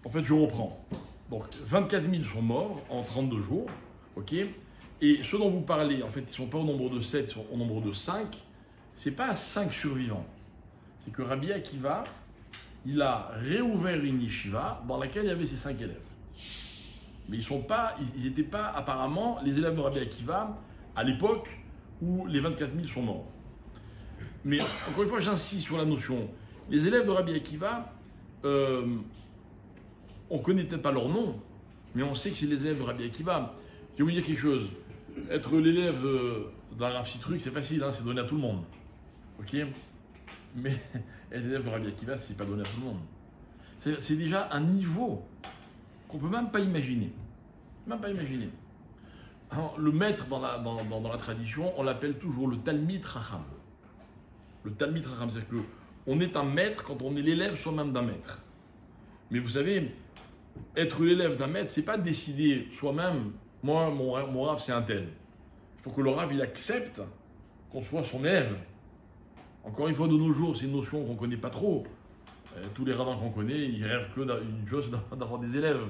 en fait, je reprends. Donc, 24 000 sont morts en 32 jours, ok. Et ceux dont vous parlez, en fait, ils ne sont pas au nombre de 7, ils sont au nombre de 5. Ce n'est pas 5 survivants. C'est que Rabbi Akiva, il a réouvert une yeshiva dans laquelle il y avait ses 5 élèves. Mais ils n'étaient pas apparemment les élèves de Rabbi Akiva à l'époque où les 24 000 sont morts. Mais encore une fois, j'insiste sur la notion. Les élèves de Rabbi Akiva, on ne connaît peut-être pas leur nom, mais on sait que c'est les élèves de Rabbi Akiva. Je vais vous dire quelque chose. Être l'élève d'un Rav Citruc, c'est facile, hein, c'est donné à tout le monde. Ok. Mais être l'élève de Rabbi Akiva, c'est pas donné à tout le monde. C'est déjà un niveau qu'on ne peut même pas imaginer. Même pas imaginer. Alors, le maître dans la tradition, on l'appelle toujours le Talmid Chacham. Le Talmid Chacham, c'est-à-dire qu'on est un maître quand on est l'élève soi-même d'un maître. Mais vous savez, être l'élève d'un maître, c'est pas décider soi-même, moi, mon Rav, c'est un tel. Il faut que le Rav, il accepte qu'on soit son élève. Encore une fois, de nos jours, c'est une notion qu'on ne connaît pas trop. Tous les rabbins qu'on connaît, ils rêvent que d'une chose, d'avoir des élèves.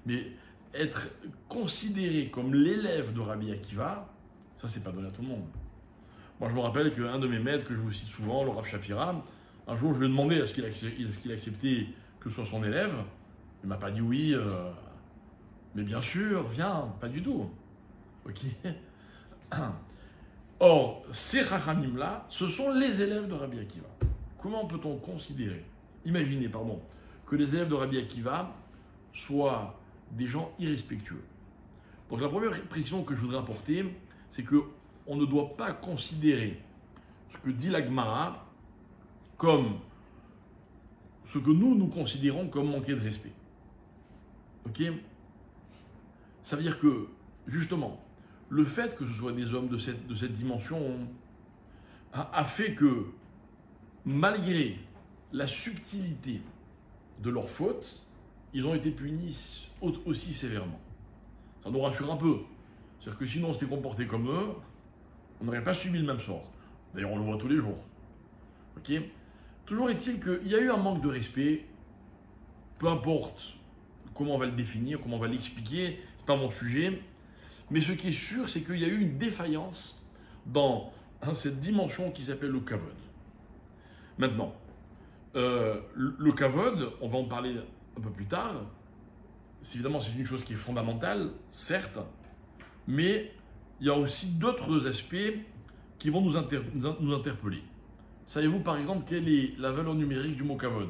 Mais être considéré comme l'élève de Rabbi Akiva, ça, c'est pas donné à tout le monde. Moi, je me rappelle qu'un de mes maîtres, que je vous cite souvent, le Rav Shapira, un jour, je lui ai demandé est-ce qu'il acceptait que je sois son élève. Il ne m'a pas dit oui, mais bien sûr, viens, pas du tout. Ok. Or, ces Chachamim-là, ce sont les élèves de Rabbi Akiva. Comment peut-on considérer, imaginer, que les élèves de Rabbi Akiva soient des gens irrespectueux? Donc la première précision que je voudrais apporter, c'est qu'on ne doit pas considérer ce que dit la Gemara comme ce que nous considérons comme manquer de respect. Ok? Ça veut dire que, justement, le fait que ce soit des hommes de cette dimension a fait que, malgré la subtilité de leurs fautes, ils ont été punis aussi sévèrement. Ça nous rassure un peu. C'est-à-dire que sinon on s'était comporté comme eux, on n'aurait pas subi le même sort. D'ailleurs, on le voit tous les jours. Ok? Toujours est-il qu'il y a eu un manque de respect, peu importe comment on va le définir, comment on va l'expliquer, c'est pas mon sujet. Mais ce qui est sûr, c'est qu'il y a eu une défaillance dans cette dimension qui s'appelle le kavod. Maintenant, le kavod, on va en parler un peu plus tard. Évidemment, c'est une chose qui est fondamentale, certes, mais il y a aussi d'autres aspects qui vont nous interpeller. Savez-vous, par exemple, quelle est la valeur numérique du mot kavod?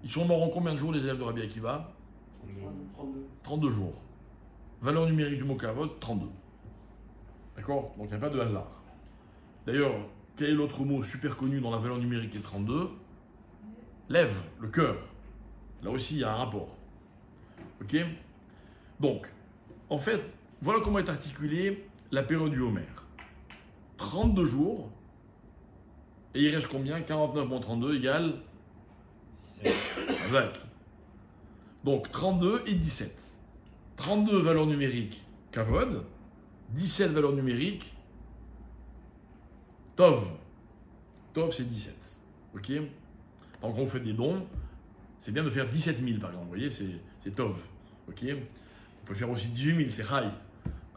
Ils sont morts en combien de jours, les élèves de Rabbi Akiva? 32 jours. Valeur numérique du mot kavod, 32. D'accord? Donc il n'y a pas de hasard. D'ailleurs, quel est l'autre mot super connu dans la valeur numérique qui est 32? Lève, le cœur. Là aussi, il y a un rapport. Ok? Donc, en fait, voilà comment est articulée la période du Homer. 32 jours, et il reste combien? 49 moins 32 égale Exact. Donc 32 et 17. 32 valeurs numériques Kavod, 17 valeurs numériques Tov. Tov, c'est 17. Ok? Donc on fait des dons, c'est bien de faire 17 000 par exemple, vous voyez, c'est Tov. Ok? On peut faire aussi 18 000, c'est Chai.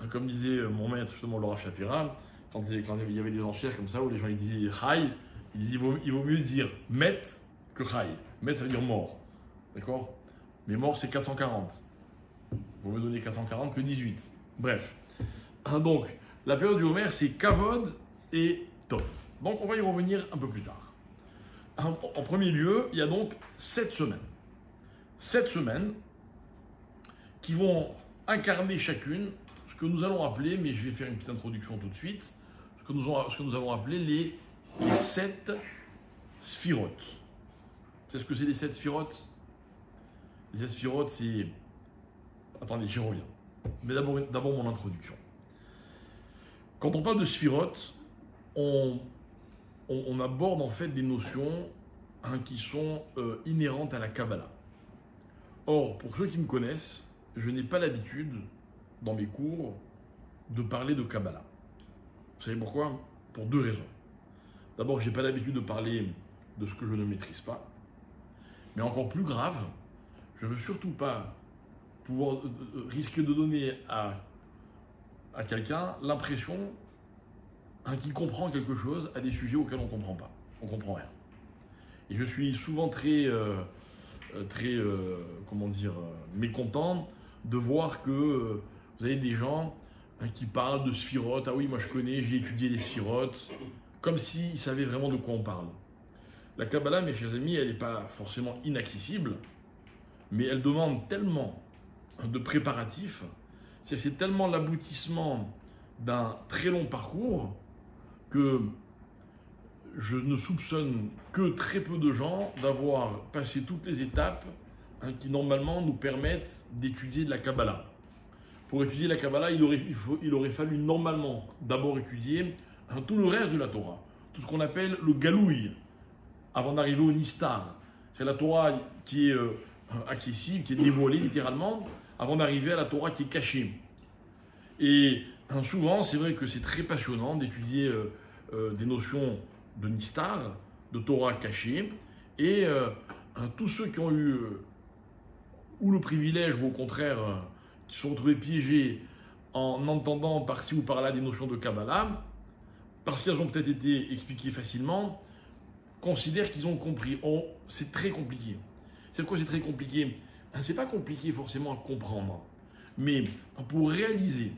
Comme disait mon maître, justement, le Rav Shapira, quand il y avait des enchères comme ça où les gens ils disaient Chai, ils disaient il vaut mieux dire Met que Chai. Met, ça veut dire mort. D'accord? Mais mort, c'est 440. Vous me donnez 440 que 18. Bref. Donc, la période du Homer, c'est Kavod et Tov. Donc, on va y revenir un peu plus tard. En premier lieu, il y a donc 7 semaines. 7 semaines qui vont incarner chacune ce que nous allons appeler, mais je vais faire une petite introduction tout de suite, ce que nous allons appeler les 7 sphirotes. C'est ce que c'est les 7 sphirotes? Les 7 sphirotes, c'est... Attendez, j'y reviens. Mais d'abord mon introduction. Quand on parle de sphirotes, on aborde en fait des notions qui sont inhérentes à la Kabbalah. Or, pour ceux qui me connaissent, je n'ai pas l'habitude, dans mes cours, de parler de Kabbalah. Vous savez pourquoi? Pour 2 raisons. D'abord, je n'ai pas l'habitude de parler de ce que je ne maîtrise pas. Mais encore plus grave, je ne veux surtout pas pouvoir risquer de donner à quelqu'un l'impression qu'il comprend quelque chose à des sujets auxquels on ne comprend pas. On ne comprend rien. Et je suis souvent très mécontent de voir que vous avez des gens qui parlent de sphirotes. Ah oui, moi je connais, j'ai étudié les sphirotes, comme s'ils savaient vraiment de quoi on parle. La Kabbalah, mes chers amis, elle n'est pas forcément inaccessible, mais elle demande tellement de préparatifs, c'est tellement l'aboutissement d'un très long parcours que je ne soupçonne que très peu de gens d'avoir passé toutes les étapes qui normalement nous permettent d'étudier de la Kabbalah. Pour étudier la Kabbalah, il aurait fallu normalement d'abord étudier tout le reste de la Torah, tout ce qu'on appelle le Galouï, avant d'arriver au Nistar. C'est la Torah qui est accessible, qui est dévoilée littéralement, avant d'arriver à la Torah qui est cachée. Et souvent, c'est vrai que c'est très passionnant d'étudier des notions de Nistar, de Torah cachée, et tous ceux qui ont eu ou le privilège, ou au contraire, qui se sont retrouvés piégés en entendant par-ci ou par-là des notions de Kabbalah, parce qu'elles ont peut-être été expliquées facilement, considèrent qu'ils ont compris. Oh, c'est très compliqué. C'est quoi c'est très compliqué? C'est pas compliqué forcément à comprendre, mais pour réaliser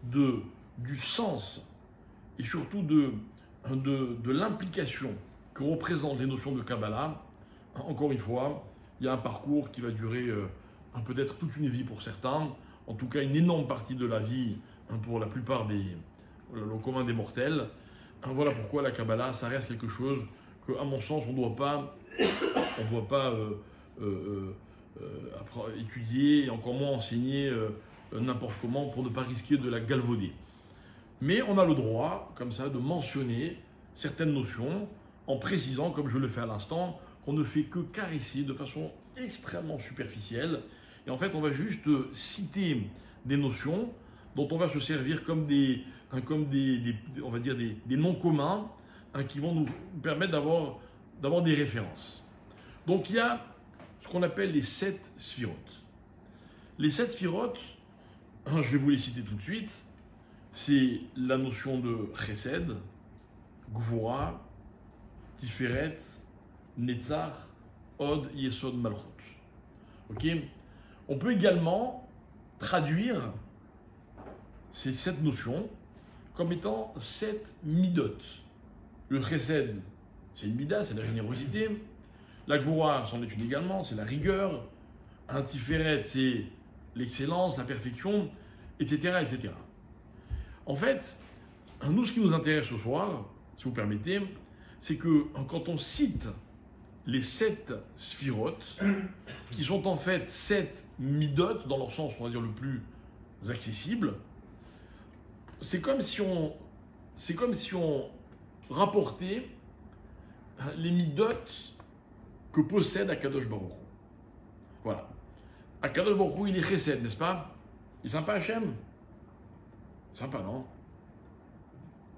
du sens et surtout de l'implication que représentent les notions de Kabbalah, encore une fois, il y a un parcours qui va durer peut-être toute une vie pour certains, en tout cas une énorme partie de la vie pour la plupart le commun des mortels. Voilà pourquoi la Kabbalah, ça reste quelque chose que, à mon sens, on ne doit pas étudier et encore moins enseigner n'importe comment pour ne pas risquer de la galvauder. Mais on a le droit, comme ça, de mentionner certaines notions en précisant, comme je le fais à l'instant, qu'on ne fait que caresser de façon extrêmement superficielle. Et en fait, on va juste citer des notions dont on va se servir comme des noms communs qui vont nous permettre d'avoir des références. Donc il y a ce qu'on appelle les 7 sphirotes. Les 7 sphirotes, je vais vous les citer tout de suite, c'est la notion de Chesed, Gvura, Tiferet, Netzach, Od, Yesod, Malchut. Ok? On peut également traduire ces 7 notions comme étant 7 midot. Le Chesed, c'est une mida, c'est la générosité. La Gvura, c'en est une également, c'est la rigueur. Un Tiferet, c'est l'excellence, la perfection, etc., etc. En fait, nous, ce qui nous intéresse ce soir, si vous permettez, c'est que quand on cite les 7 sphirotes, qui sont en fait 7 midot, dans leur sens, on va dire, le plus accessible, c'est comme si on rapportait les midot que possède Akadosh Baruch Hu. Voilà. Akadosh Baruch Hu, il est chesed, n'est-ce pas? Il est sympa, Hachem? Sympa, non?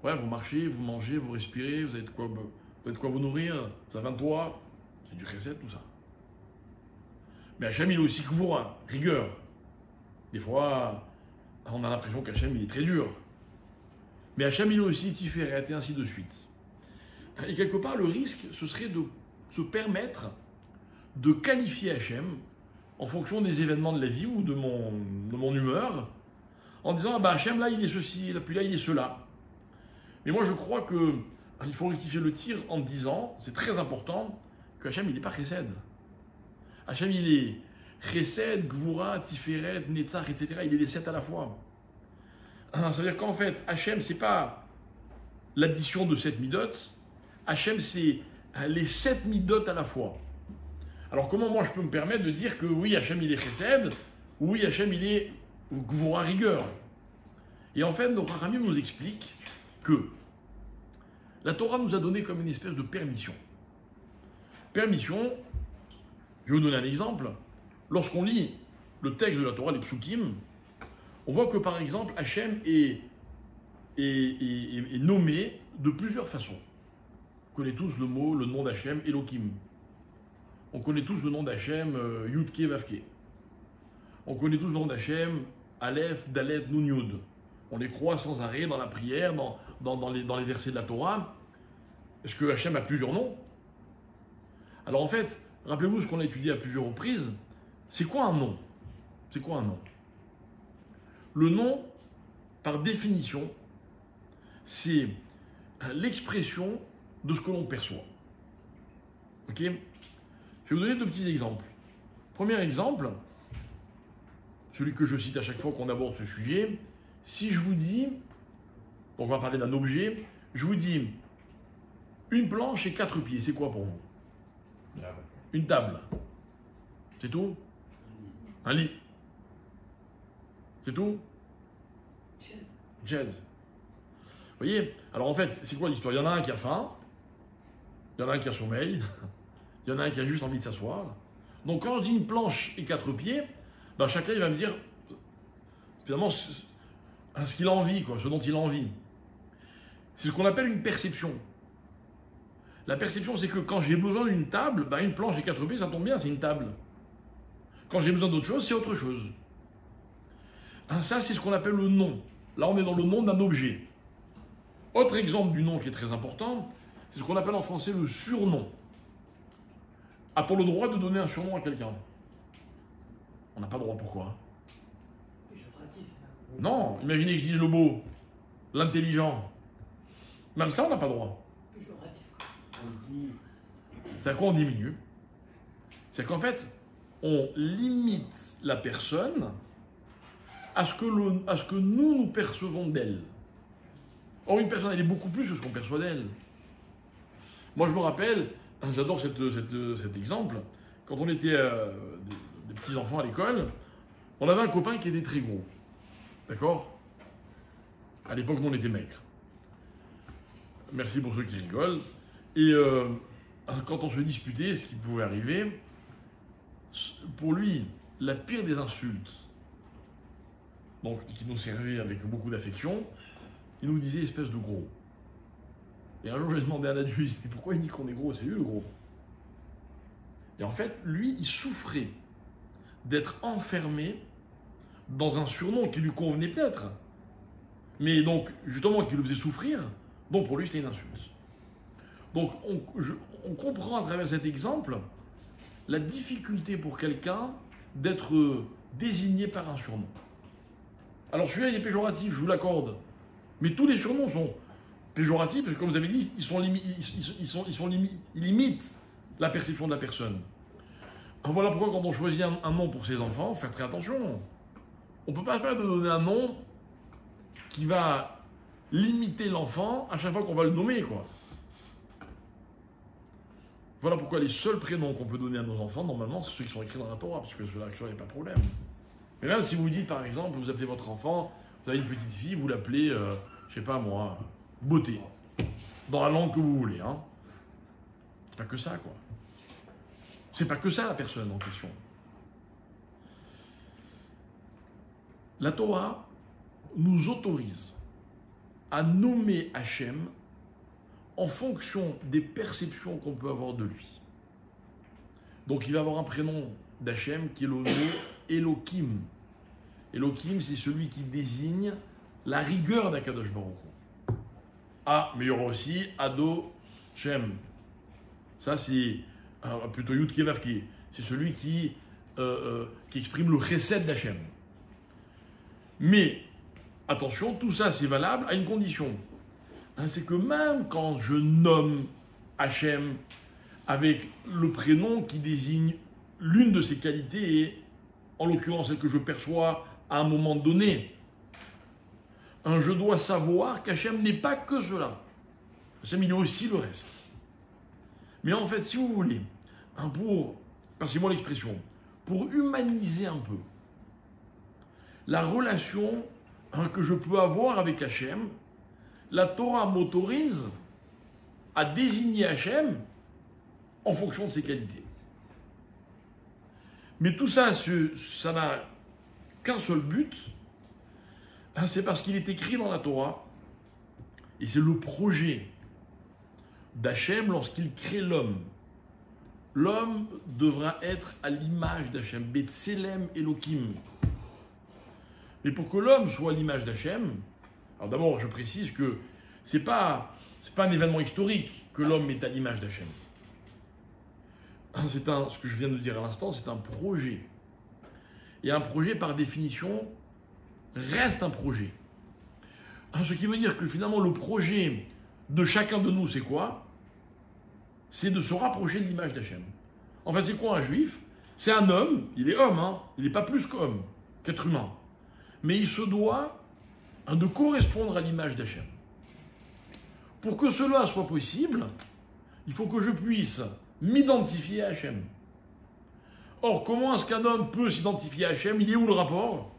Ouais, vous marchez, vous mangez, vous respirez, vous avez de quoi vous nourrir, vous avez un toit, c'est du chesed, tout ça. Mais Hachem, il est aussi Gvura, rigueur. Des fois, on a l'impression qu'Hachem, il est très dur. Mais Hachem, il est aussi Tiferet, et ainsi de suite. Et quelque part, le risque, ce serait de se permettre de qualifier Hachem en fonction des événements de la vie ou de mon humeur, en disant, ah bah Hachem, là, il est ceci, là, puis là, il est cela. Mais moi, je crois qu'il faut rectifier le tir en disant, c'est très important, que Hachem, il n'est pas Chesed. Hachem, il est Chesed, Gvura, Tiferet, Netzach, etc. Il est les 7 à la fois. C'est-à-dire qu'en fait, Hachem, c'est pas l'addition de 7 midot. Hachem, c'est les 7 midot à la fois. Alors comment moi je peux me permettre de dire que oui, Hachem il est chesed, oui, Hachem il est Gvura, rigueur. Et en fait, nos Chachamim nous expliquent que la Torah nous a donné comme une espèce de permission. Permission, je vais vous donner un exemple. Lorsqu'on lit le texte de la Torah, les psukim, on voit que par exemple, Hachem est nommé de plusieurs façons. Vous connaissez tous le nom d'Hachem, Elohim. On connaît tous le nom d'Hachem, Yudke Vavke. On connaît tous le nom d'Hachem, Aleph, Dalet, Nun, Yud. On les croit sans arrêt dans la prière, dans les versets de la Torah. Est-ce que Hachem a plusieurs noms? Alors en fait, rappelez-vous ce qu'on a étudié à plusieurs reprises. C'est quoi un nom? C'est quoi un nom? Le nom, par définition, c'est l'expression de ce que l'on perçoit. Ok? Je vais vous donner deux petits exemples. Premier exemple, celui que je cite à chaque fois qu'on aborde ce sujet. Si je vous dis, on va parler d'un objet, je vous dis une planche et 4 pieds, c'est quoi pour vous? Une table. C'est tout? Un lit. C'est tout? Chaise. Vous voyez? Alors en fait, c'est quoi l'histoire? Il y en a un qui a faim, il y en a un qui a sommeil, il y en a un qui a juste envie de s'asseoir. Donc quand je dis une planche et 4 pieds, ben chacun il va me dire finalement ce qu'il a envie, quoi, ce dont il a envie. C'est ce qu'on appelle une perception. La perception, c'est que quand j'ai besoin d'une table, ben une planche et 4 pieds, ça tombe bien, c'est une table. Quand j'ai besoin d'autre chose, c'est autre chose. Hein, ça, c'est ce qu'on appelle le nom. Là, on est dans le nom d'un objet. Autre exemple du nom qui est très important, c'est ce qu'on appelle en français le surnom. A-t-on le droit de donner un surnom à quelqu'un? On n'a pas le droit, pourquoi? Non, imaginez que je dise le beau, l'intelligent. Même ça, on n'a pas le droit. C'est à quoi on diminue? C'est qu'en fait, on limite la personne à ce que nous percevons d'elle. Or, une personne, elle est beaucoup plus que ce qu'on perçoit d'elle. Moi, je me rappelle, j'adore cet exemple, quand on était des petits enfants à l'école, on avait un copain qui était très gros. D'accord? À l'époque, nous, on était maigres. Merci pour ceux qui rigolent. Et quand on se disputait, ce qui pouvait arriver, pour lui, la pire des insultes, donc qui nous servait avec beaucoup d'affection, il nous disait espèce de gros. Et un jour, j'ai demandé à un adulte, mais pourquoi il dit qu'on est gros? C'est lui le gros. Et en fait, lui, il souffrait d'être enfermé dans un surnom qui lui convenait peut-être, mais donc, justement, qui le faisait souffrir, donc pour lui, c'était une insulte. Donc, on comprend à travers cet exemple la difficulté pour quelqu'un d'être désigné par un surnom. Alors, celui-là, il est péjoratif, je vous l'accorde, mais tous les surnoms sont péjoratifs, parce que comme vous avez dit, ils limitent la perception de la personne. Voilà pourquoi quand on choisit un nom pour ses enfants, faire très attention. On ne peut pas se permettre de donner un nom qui va limiter l'enfant à chaque fois qu'on va le nommer, quoi. Voilà pourquoi les seuls prénoms qu'on peut donner à nos enfants, normalement, c'est ceux qui sont écrits dans la Torah, parce que ceux-là, il n'y a pas de problème. Mais même si vous dites, par exemple, vous appelez votre enfant, vous avez une petite fille, vous l'appelez, je sais pas moi, Beauté, dans la langue que vous voulez, hein. C'est pas que ça, quoi. C'est pas que ça, la personne en question. La Torah nous autorise à nommer Hachem en fonction des perceptions qu'on peut avoir de lui. Donc il va avoir un prénom d'Hachem qui est le mot Elohim. Elohim, c'est celui qui désigne la rigueur d'Akadosh Baruch Hu. Ah, mais il y aura aussi Ado Shem. Ça, c'est plutôt Yud Kevavke. C'est celui qui exprime le chesed d'Hachem. Mais, attention, tout ça, c'est valable à une condition. C'est que même quand je nomme Hachem avec le prénom qui désigne l'une de ses qualités, et en l'occurrence celle que je perçois à un moment donné, je dois savoir qu'Hachem n'est pas que cela. Hachem, il est aussi le reste. Mais en fait, si vous voulez, passez-moi l'expression, pour humaniser un peu la relation que je peux avoir avec Hachem, la Torah m'autorise à désigner Hachem en fonction de ses qualités. Mais tout ça, ça n'a qu'un seul but, c'est parce qu'il est écrit dans la Torah, et c'est le projet d'Hachem lorsqu'il crée l'homme. l'homme devra être à l'image d'Hachem, Betselem Elohim. Mais pour que l'homme soit à l'image d'Hachem, alors d'abord je précise que c'est pas un événement historique que l'homme est à l'image d'Hachem. Ce que je viens de dire à l'instant, c'est un projet. Et un projet, par définition, reste un projet. Ce qui veut dire que finalement, le projet de chacun de nous, c'est quoi? C'est de se rapprocher de l'image d'Hachem. En fait, c'est quoi un juif? C'est un homme, il est homme, hein, il n'est pas plus qu'homme, qu'être humain. Mais il se doit de correspondre à l'image d'Hachem. Pour que cela soit possible, il faut que je puisse m'identifier à Hachem. Or, comment est-ce qu'un homme peut s'identifier à Hachem? Il est où le rapport?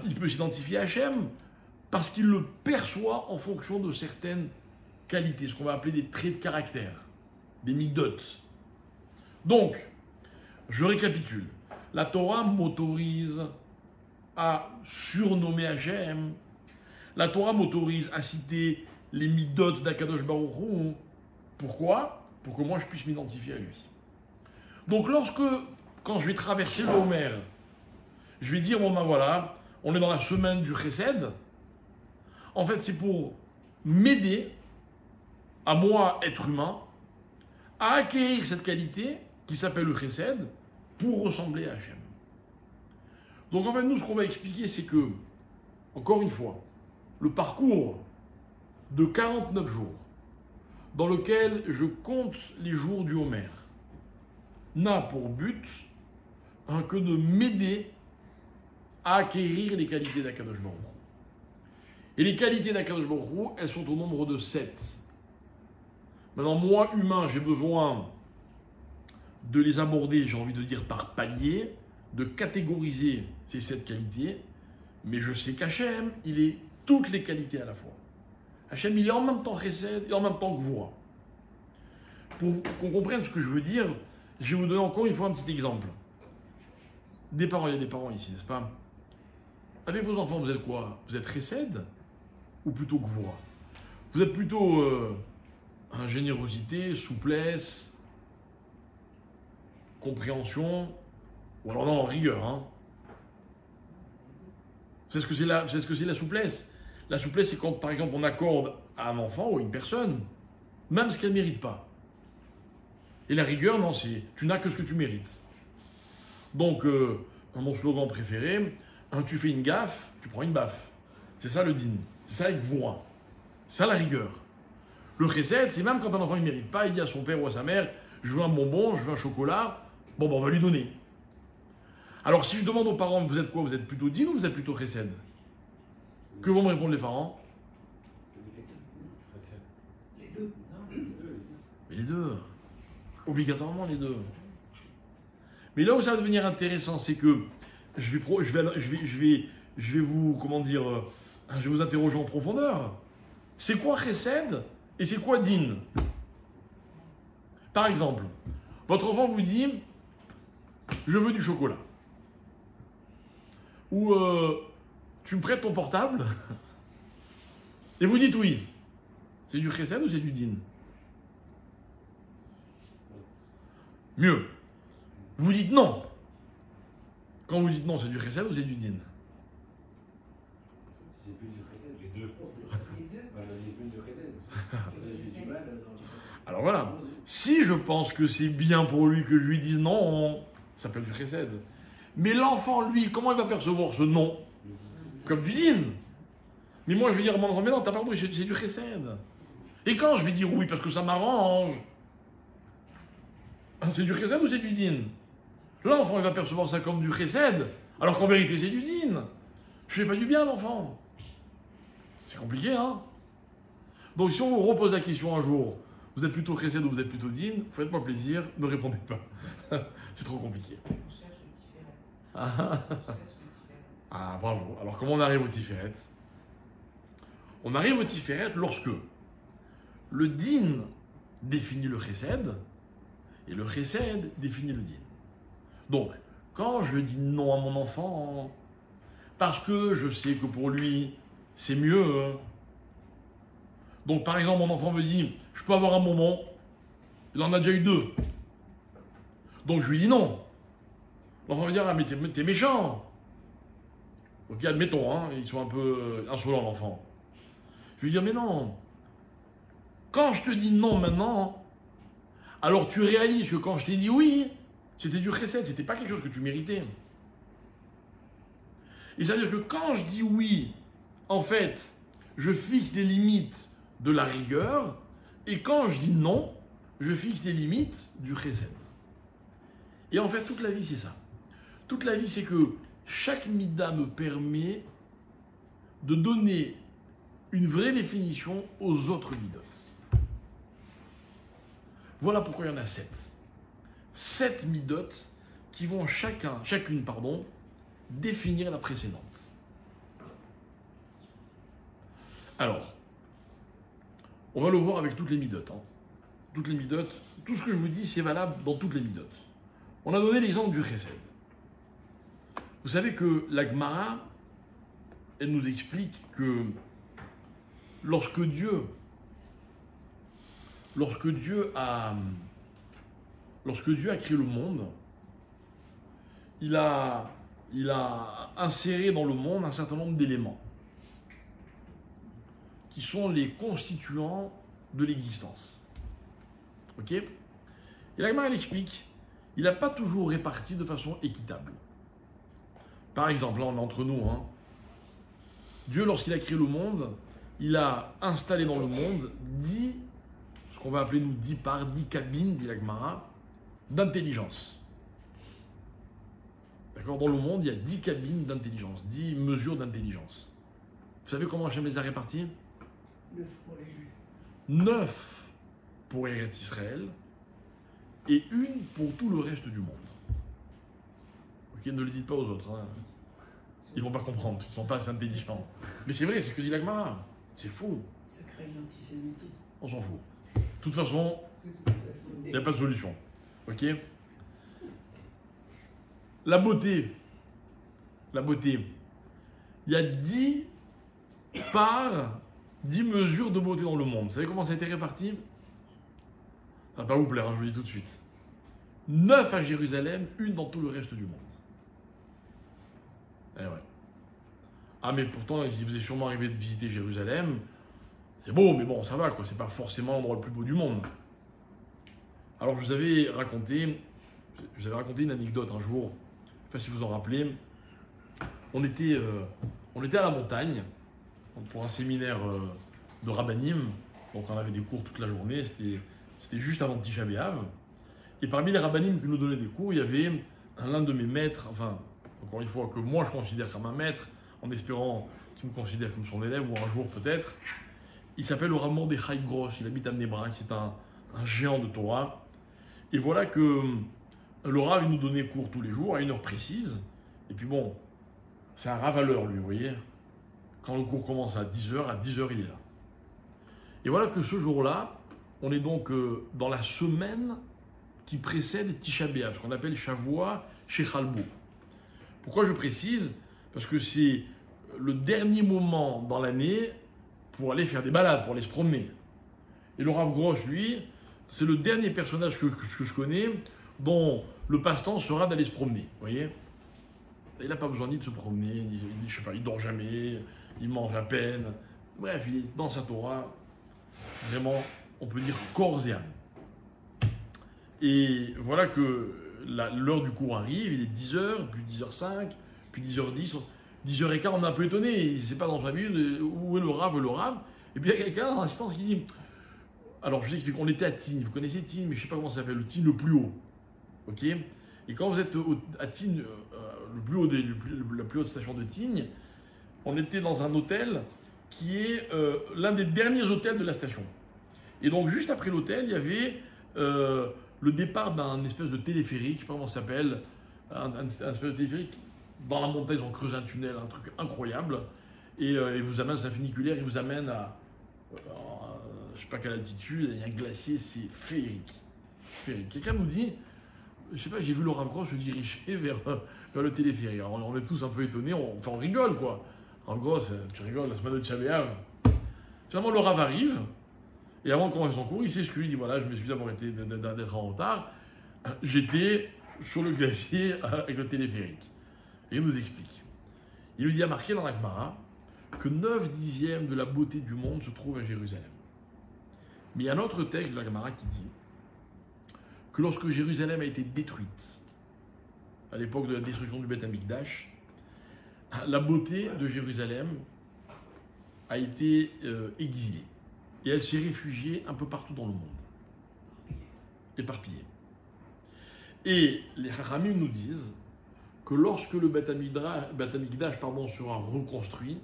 Il peut s'identifier à Hachem parce qu'il le perçoit en fonction de certaines qualités, ce qu'on va appeler des traits de caractère, des midot. Donc, je récapitule. La Torah m'autorise à surnommer Hachem. La Torah m'autorise à citer les midot d'Akadosh Baruch Hu. Pourquoi? Pour que moi je puisse m'identifier à lui. Donc quand je vais traverser le Homer, je vais dire, bon ben voilà, on est dans la semaine du Chesed. En fait, c'est pour m'aider, à moi, être humain, à acquérir cette qualité qui s'appelle le Chesed pour ressembler à Hachem. Donc en fait, nous, ce qu'on va expliquer, c'est que, encore une fois, le parcours de 49 jours, dans lequel je compte les jours du Homer, n'a pour but que de m'aider à acquérir les qualités d'Akadosh Baruch Hu. Et les qualités d'Akadosh Baruch Hu, elles sont au nombre de 7. Maintenant, moi, humain, j'ai besoin de les aborder, j'ai envie de dire par palier, de catégoriser ces 7 qualités, mais je sais qu'Hachem, il est toutes les qualités à la fois. Hachem, il est en même temps Chesed et en même temps Gvura. Pour qu'on comprenne ce que je veux dire, je vais vous donner encore une fois un petit exemple. Des parents, il y a des parents ici, n'est-ce pas? Avec vos enfants, vous êtes quoi? Vous êtes Chesed ou plutôt Gvura? Vous êtes plutôt générosité, souplesse, compréhension, ou alors non, rigueur. Hein. Vous savez ce que c'est la souplesse? La souplesse, c'est quand, par exemple, on accorde à un enfant ou à une personne, même ce qu'elle ne mérite pas. Et la rigueur, non, c'est tu n'as que ce que tu mérites. Donc, mon slogan préféré, tu fais une gaffe, tu prends une baffe. C'est ça le din. C'est ça avec Gvura. C'est ça la rigueur. Le chesed, c'est même quand un enfant ne mérite pas, il dit à son père ou à sa mère, je veux un bonbon, je veux un chocolat, bon, ben, on va lui donner. Alors, si je demande aux parents, vous êtes quoi? Vous êtes plutôt din ou vous êtes plutôt chesed? Que vont me répondre les parents? Les deux. Mais les deux. Obligatoirement les deux. Mais là où ça va devenir intéressant, c'est que je vais vous, comment dire, je vais vous interroger en profondeur. C'est quoi chesed et c'est quoi din? Par exemple, votre enfant vous dit, je veux du chocolat. Ou tu me prêtes ton portable? Et vous dites oui. C'est du chesed ou c'est du din? Mieux. Vous dites non. Quand vous dites non, c'est du chesed ou c'est du din? C'est plus du chesed. Les deux. Les deux. Moi, je dis plus de chesed. J'ai du mal. Alors voilà. Si je pense que c'est bien pour lui que je lui dise non, ça s'appelle du chesed. Mais l'enfant, lui, comment il va percevoir ce non? Comme du din. Mais moi, je vais dire à mon enfant, mais non, t'as pas compris, c'est du chesed. Et quand je vais dire oui, parce que ça m'arrange, c'est du chesed ou c'est du din? L'enfant, il va percevoir ça comme du chesed, alors qu'en vérité, c'est du din. Je fais pas du bien à l'enfant. C'est compliqué, hein? Donc, si on vous repose la question un jour, vous êtes plutôt chesed ou vous êtes plutôt din, faites-moi plaisir, ne répondez pas. C'est trop compliqué. On cherche le tiferet. On cherche le tiferet. Ah, bravo. Alors, comment on arrive au tiferet? On arrive au tiferet lorsque le din définit le chesed et le chesed définit le din. Donc, quand je dis non à mon enfant, parce que je sais que pour lui, c'est mieux. Donc, par exemple, mon enfant me dit, je peux avoir un bonbon? Il en a déjà eu 2. Donc je lui dis non. L'enfant va dire, ah mais t'es méchant. Ok, admettons, hein, ils sont un peu insolents, l'enfant. Je lui dis, mais non. Quand je te dis non maintenant, alors tu réalises que quand je t'ai dit oui, c'était du chesed, c'était pas quelque chose que tu méritais. Et ça veut dire que quand je dis oui, en fait, je fixe des limites de la rigueur, et quand je dis non, je fixe des limites du chesed. Et en fait, toute la vie, c'est ça. Toute la vie, c'est que chaque mida me permet de donner une vraie définition aux autres midot. Voilà pourquoi il y en a 7. 7 midot qui vont chacune, définir la précédente. Alors, on va le voir avec toutes les midot. Toutes les midot, tout ce que je vous dis, c'est valable dans toutes les midot. On a donné l'exemple du chesed. Vous savez que la Gemara, elle nous explique que lorsque Dieu a créé le monde, il a inséré dans le monde un certain nombre d'éléments qui sont les constituants de l'existence. Ok ? Et la Gemara, elle explique, il n'a pas toujours réparti de façon équitable. Par exemple, là on est entre nous, Dieu, lorsqu'il a créé le monde, il a installé dans le monde 10, ce qu'on va appeler nous 10 parts, 10 cabines, dit la Gemara, d'intelligence. D'accord ? Dans le monde, il y a 10 cabines d'intelligence, 10 mesures d'intelligence. Vous savez comment Hachem les a réparties ? 9 pour les Juifs. 9 pour Eretz Israël et 1 pour tout le reste du monde. Ok, ne le dites pas aux autres. Ils ne vont pas comprendre, ils ne sont pas assez intelligents. Mais c'est vrai, c'est ce que dit la Gemara. C'est faux. Ça crée de l'antisémitisme. On s'en fout. De toute façon, il n'y a pas de solution. Ok ? La beauté. Il y a 10 parts, 10 mesures de beauté dans le monde. Vous savez comment ça a été réparti ? Ça va pas vous plaire, je vous le dis tout de suite. 9 à Jérusalem, 1 dans tout le reste du monde. Eh ouais. Ah mais pourtant, il vous est sûrement arrivé de visiter Jérusalem. C'est beau, mais bon, ça va, quoi. C'est pas forcément l'endroit le plus beau du monde. Alors, je vous avais raconté une anecdote un jour. Je ne sais pas si vous en rappelez. On était à la montagne pour un séminaire de Rabbanim. Donc, on avait des cours toute la journée. C'était juste avant Tisha B'Av. Et parmi les Rabbanim qui nous donnaient des cours, il y avait l'un de mes maîtres, enfin, encore une fois, que moi je considère comme un maître, en espérant qu'il me considère comme son élève, ou un jour peut-être. Il s'appelle le Rav Mordechai Gross, il habite à Bnei Brak, c'est un géant de Torah. Et voilà que le Rav, il nous donnait cours tous les jours, à une heure précise. Et puis bon, c'est un Rav à l'heure, lui, vous voyez. Quand le cours commence à 10h, à 10h, il est là. Et voilà que ce jour-là, on est donc dans la semaine qui précède Tisha B'Av, ce qu'on appelle Shavua Shechalbo. Pourquoi je précise ? Parce que c'est le dernier moment dans l'année pour aller faire des balades, pour aller se promener. Et le Rav Gross, lui, c'est le dernier personnage que je connais dont le passe-temps sera d'aller se promener, vous voyez ? Il n'a pas besoin ni de se promener, je sais pas, il dort jamais, il mange à peine. Bref, il est dans sa Torah, vraiment, on peut dire corps et âme. Et voilà que l'heure du cours arrive, il est 10h, puis 10h05, puis 10h10, 10h15, on est un peu étonné, il ne sait pas dans sa Bible où est le Rav, Et puis il y a quelqu'un dans l'assistance qui dit, alors je vous explique, on était à Tignes, vous connaissez Tignes, mais je ne sais pas comment ça s'appelle, le Tignes le plus haut. Ok ? Et quand vous êtes à Tignes, la plus haute station de Tignes, on était dans un hôtel qui est l'un des derniers hôtels de la station. Et donc juste après l'hôtel, il y avait le départ d'un espèce de téléphérique, je ne sais pas comment ça s'appelle, un espèce de téléphérique dans la montagne, ils ont creusé un tunnel, un truc incroyable, et il vous amène, c'est un funiculaire, il vous amène à je ne sais pas quelle altitude, il y a un glacier, c'est féerique. Quelqu'un nous dit, je ne sais pas, j'ai vu le Rav Gross se diriger vers le téléphérique. Alors, on est tous un peu étonnés, on rigole quoi. Rav Gross, tu rigoles, la semaine de Tisha B'Av. Finalement, le Rav arrive, Et avant de commencer son cours, il s'excuse, il dit voilà, je m'excuse d'avoir été d'être en retard. J'étais sur le glacier avec le téléphérique. Et il nous explique. Il nous dit, il y a marqué dans la Gemara que 9/10 de la beauté du monde se trouve à Jérusalem. Mais il y a un autre texte de la Gemara qui dit que lorsque Jérusalem a été détruite, à l'époque de la destruction du Beth Amikdash, la beauté de Jérusalem a été exilée. Et elle s'est réfugiée un peu partout dans le monde. Éparpillée. Et les Chachamim nous disent que lorsque le Beth Amikdash sera reconstruit,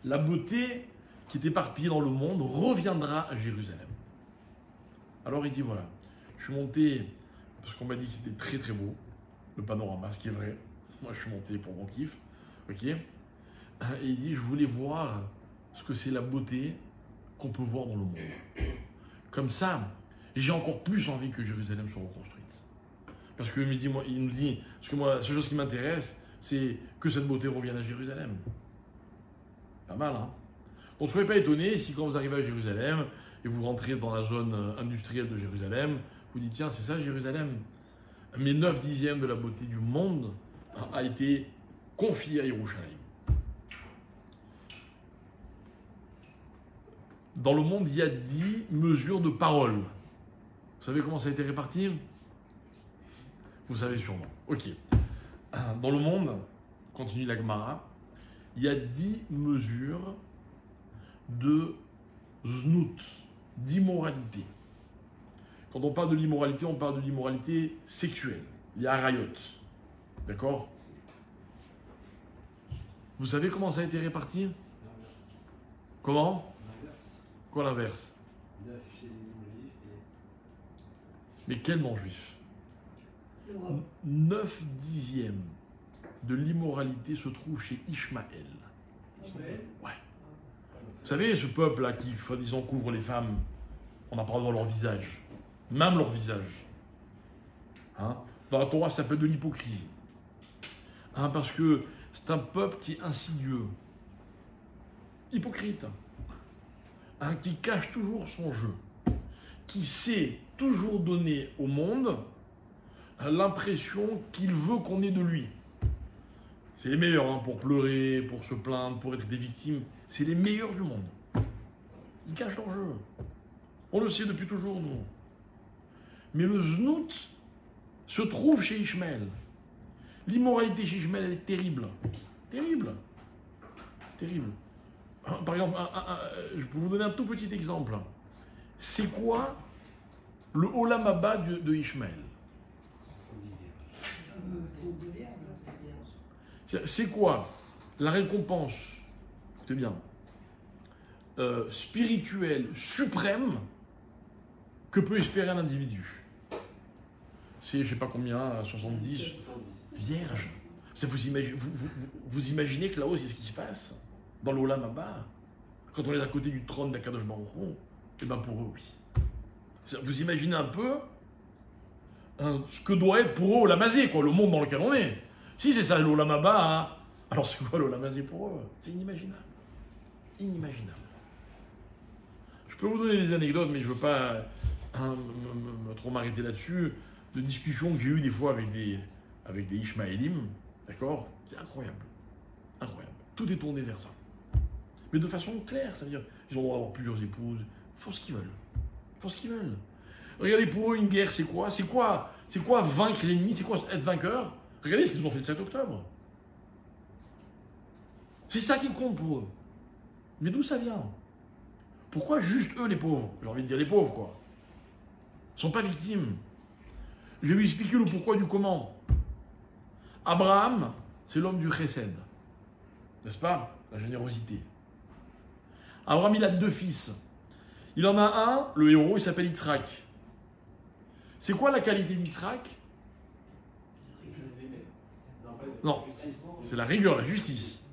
la beauté qui est éparpillée dans le monde reviendra à Jérusalem. Alors il dit voilà, je suis monté, parce qu'on m'a dit que c'était très très beau, le panorama, ce qui est vrai. Moi je suis monté pour mon kiff, ok. Et il dit je voulais voir ce que c'est la beauté qu'on peut voir dans le monde. Comme ça, j'ai encore plus envie que Jérusalem soit reconstruite. Parce qu'il nous dit, parce que moi, la seule chose qui m'intéresse, c'est que cette beauté revienne à Jérusalem. Pas mal, hein? Donc, ne soyez pas étonnés si quand vous arrivez à Jérusalem et vous rentrez dans la zone industrielle de Jérusalem, vous dites, tiens, c'est ça Jérusalem. Mais 9/10 de la beauté du monde a été confiée à Yerushalayim. Dans le monde, il y a 10 mesures de parole. Vous savez comment ça a été réparti? Vous savez sûrement. Ok. Dans le monde, continue la Gemara, il y a 10 mesures de znout, d'immoralité. Quand on parle de l'immoralité, on parle de l'immoralité sexuelle. Il y a harayot. D'accord? Vous savez comment ça a été réparti? L'inverse. Comment? L'inverse. Quoi l'inverse? 9 chez les non-juifs Mais quel non-juif? L'Europe. 9/10 de l'immoralité se trouve chez Ishmaël. Ishmaël. Ouais. Vous savez, ce peuple-là qui, soi-disant, couvre les femmes, on n'a pas le droit de leur visage. Même leur visage. Hein? Dans la Torah, ça s'appelle de l'hypocrisie. Hein, parce que c'est un peuple qui est insidieux. Hypocrite. Hein, qui cache toujours son jeu. Qui sait toujours donner au monde l'impression qu'il veut qu'on ait de lui. C'est les meilleurs hein, pour pleurer, pour se plaindre, pour être des victimes. C'est les meilleurs du monde. Ils cachent leur jeu. On le sait depuis toujours, nous. Mais le znout se trouve chez Ishmaël. L'immoralité chez Ishmaël, elle est terrible. Terrible. Terrible. Par exemple, je peux vous donner un tout petit exemple. C'est quoi le Olam Haba de Ishmaël? C'est quoi la récompense, écoutez bien, spirituelle suprême que peut espérer un individu? C'est, je ne sais pas combien, 70, vierge. Vous imaginez que là-haut, c'est ce qui se passe dans l'Olam Haba, quand on est à côté du trône d'Akadosh Baruch Hu? Eh bien pour eux, oui. Vous imaginez un peu ce que doit être pour eux Olam Hazé, quoi, le monde dans lequel on est. Si c'est ça l'Olam Haba, hein, alors c'est quoi l'Olam Hazé pour eux? C'est inimaginable. Inimaginable. Je peux vous donner des anecdotes, mais je ne veux pas trop m'arrêter là-dessus, de discussions que j'ai eues des fois avec des Ishmaélim, d'accord? C'est incroyable. Incroyable. Tout est tourné vers ça. Mais de façon claire, c'est-à-dire, ils ont le droit d'avoir plusieurs épouses, ils font ce qu'ils veulent. Ils font ce qu'ils veulent. Regardez, pour eux, une guerre, c'est quoi? C'est quoi vaincre l'ennemi? C'est quoi être vainqueur? Regardez ce qu'ils ont fait le 7 octobre. C'est ça qui compte pour eux. Mais d'où ça vient? Pourquoi juste eux, les pauvres? J'ai envie de dire les pauvres, quoi. Ils ne sont pas victimes. Je vais vous expliquer le pourquoi du comment. Abraham, c'est l'homme du chesed. N'est-ce pas? La générosité. Abraham, il a 2 fils. Il en a un, le héros, il s'appelle Yitzhak. C'est quoi la qualité d'Yitzhak? Non, c'est la rigueur, la justice.